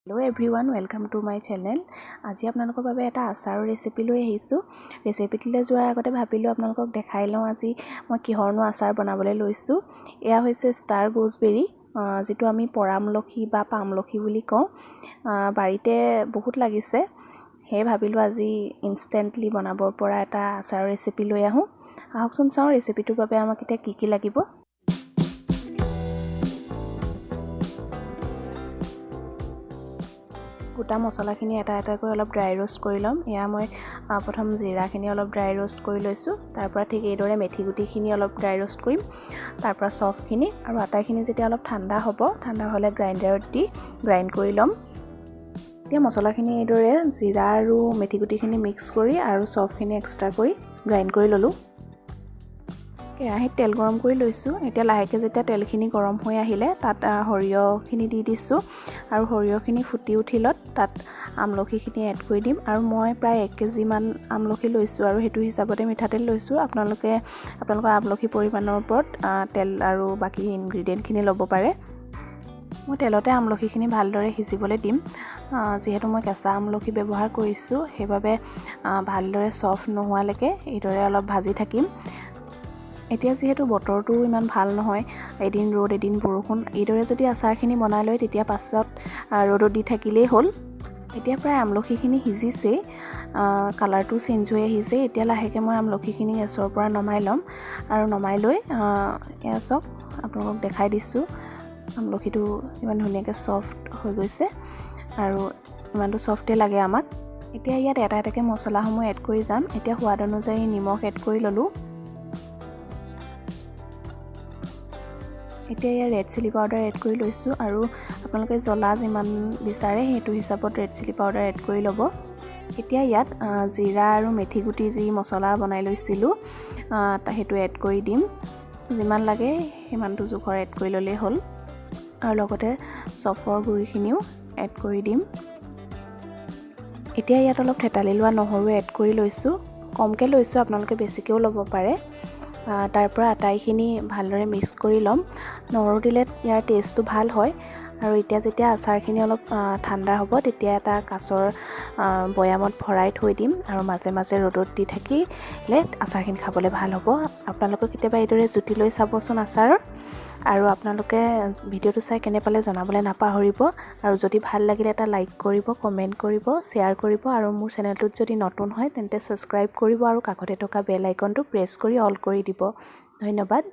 Hello everyone, welcome to my channel. আজি আপোনালোকৰ বাবে এটা আচাৰৰ ৰেচিপি লৈ আহিছো। ৰেচিপিটিলে যোৱাৰ আগতে ভাবিলো আপোনালোকক দেখাই লওঁ আজি মই কিহৰনো আচাৰ বনাবলৈ লৈছো। এয়া হৈছে ষ্টাৰ গুজবেৰী, যেটো আমি পৰামলখি বা পামলখি বুলি কওঁ। বাৰীতে বহুত লাগিছে। হে ভাবিলো আজি ইনষ্টেন্টলি বনাবৰ পৰা এটা আচাৰৰ ৰেচিপি লৈ আহোঁ। আহকচোন চাওঁ ৰেচিপিটোৰ বাবে আমাক এতিয়া কি লাগিব। গোটা মছলাখিনি এটা এটাকৈ অলপ ড্ৰাই ৰোষ্ট কৰি লম। এয়া মই প্ৰথম জিৰাখিনি অলপ ড্ৰাই ৰোষ্ট কৰি লৈছো। তাৰ পৰা ঠিক এইদৰে মেথি গুটিখিনি অলপ ড্ৰাই ৰোষ্ট কৰিম। তাৰ পৰা সফখিনি আৰু আটাখিনি যেতিয়া অলপ ঠাণ্ডা হ'ব, ঠাণ্ডা হ'লে গ্ৰাইণ্ডাৰত দি গ্ৰাইণ্ড কৰি লম। এতিয়া মছলাখিনি এইদৰে জিৰা আৰু মেথি গুটিখিনি মিক্স কৰি আৰু সফখিনি এক্সট্ৰা কৰি গ্ৰাইণ্ড কৰি ললো। কেৰাহীত তেল গৰম কৰি লৈছো। এতিয়া লাহেকে যেতিয়া তেলখিনি গৰম হৈ আহিলে তাত সৰিয়হখিনি দি দিছো আৰু সৰিয়হখিনি ফুটি উঠিলত তাত আমলখিখিনি এড কৰি দিম আৰু মই প্ৰায় 1 কেজি মান আমলখি লৈছো আৰু হেতু হিচাপতে মিঠাতেল লৈছো। আপোনালোকৰ আমলখি পৰিমাণৰ ওপৰত তেল আৰু বাকি ইনগ্ৰেডিয়েন্টখিনি ল'ব পাৰে। মই তেলতে আমলখিখিনি ভালদৰে সিজিবলৈ দিম। যেহেতু মই কেঁচা আমলখি ব্যৱহাৰ কৰিছো, সেইবাবে ভালদৰে সফট নোহোৱালৈকে এইদৰে অলপ ভাজি থাকিম। এতিয়া যেহেতু বতৰটো ইমান ভাল নহয়, এদিন ৰ'দ এদিন বৰষুণ, এইদৰে যদি আচাৰখিনি বনাই লয় তেতিয়া পাছত ৰ'দত দি থাকিলেই হ'ল। এতিয়া প্ৰায় আমলখিখিনি সিজিছে, কালাৰটো চেঞ্জ হৈ আহিছে। এতিয়া লাহেকে মই আমলখিখিনি গেছৰ পৰা নমাই ল'ম আৰু নমাই লৈ এয়া চক আপোনালোকক দেখাই দিছো। আমলখিটো ইমান ধুনীয়াকৈ সফট হৈ গৈছে আৰু ইমানটো সফটে লাগে আমাক। এতিয়া ইয়াত এটা এটাকৈ মছলাসমূহ এড কৰি যাম। এতিয়া সোৱাদ অনুযায়ী নিমখ এড কৰি ল'লো। এতিয়া ইয়াৰ ৰেড চিলি পাউডাৰ এড কৰি লৈছো আৰু আপোনালোকে জ্বলা যিমান বিচাৰে হেতু হিচাপত ৰেড চিলি পাউডাৰ এড কৰি ল'ব। এতিয়া ইয়াত জিৰা আৰু মেথি গুটি যি মছলা বনাই লৈছিলো হেতু এড কৰি দিম। যিমান লাগে সিমানটো জোখৰ এড কৰি ল'লেই হ'ল আৰু লগতে সফৰ গুৰিখিনিও এড কৰি দিম। এতিয়া ইয়াত অলপ থেতালি লোৱা নহৰু এড কৰি লৈছো। কমকে লৈছো, আপোনালোকে বেছিকেও ল'ব পাৰে। তাৰ পৰা আটাইখিনি ভালদৰে মিক্স কৰি ল'ম। নহৰু দিলে ইয়াৰ টেষ্টটো ভাল হয় আৰু এতিয়া যেতিয়া আচাৰখিনি অলপ ঠাণ্ডা হ'ব তেতিয়া এটা কাঁচৰ বয়ামত ভৰাই থৈ দিম আৰু মাজে মাজে ৰ'দত দি থাকিলে আচাৰখিনি খাবলৈ ভাল হ'ব। আপোনালোকে কেতিয়াবা এইদৰে জুতি লৈ চাবচোন আচাৰৰ। আৰু আপোনালোকে ভিডিঅ'টো চাই কেনে পালে জনাবলৈ নাপাহৰিব আৰু যদি ভাল লাগিলে এটা লাইক কৰিব, কমেন্ট কৰিব, শ্বেয়াৰ কৰিব আৰু মোৰ চেনেলটোত যদি নতুন হয় তেন্তে সাবস্ক্ৰাইব কৰিব আৰু কাষতে থকা বেল আইকনটো প্ৰেছ কৰি অল কৰি দিব। ধন্যবাদ।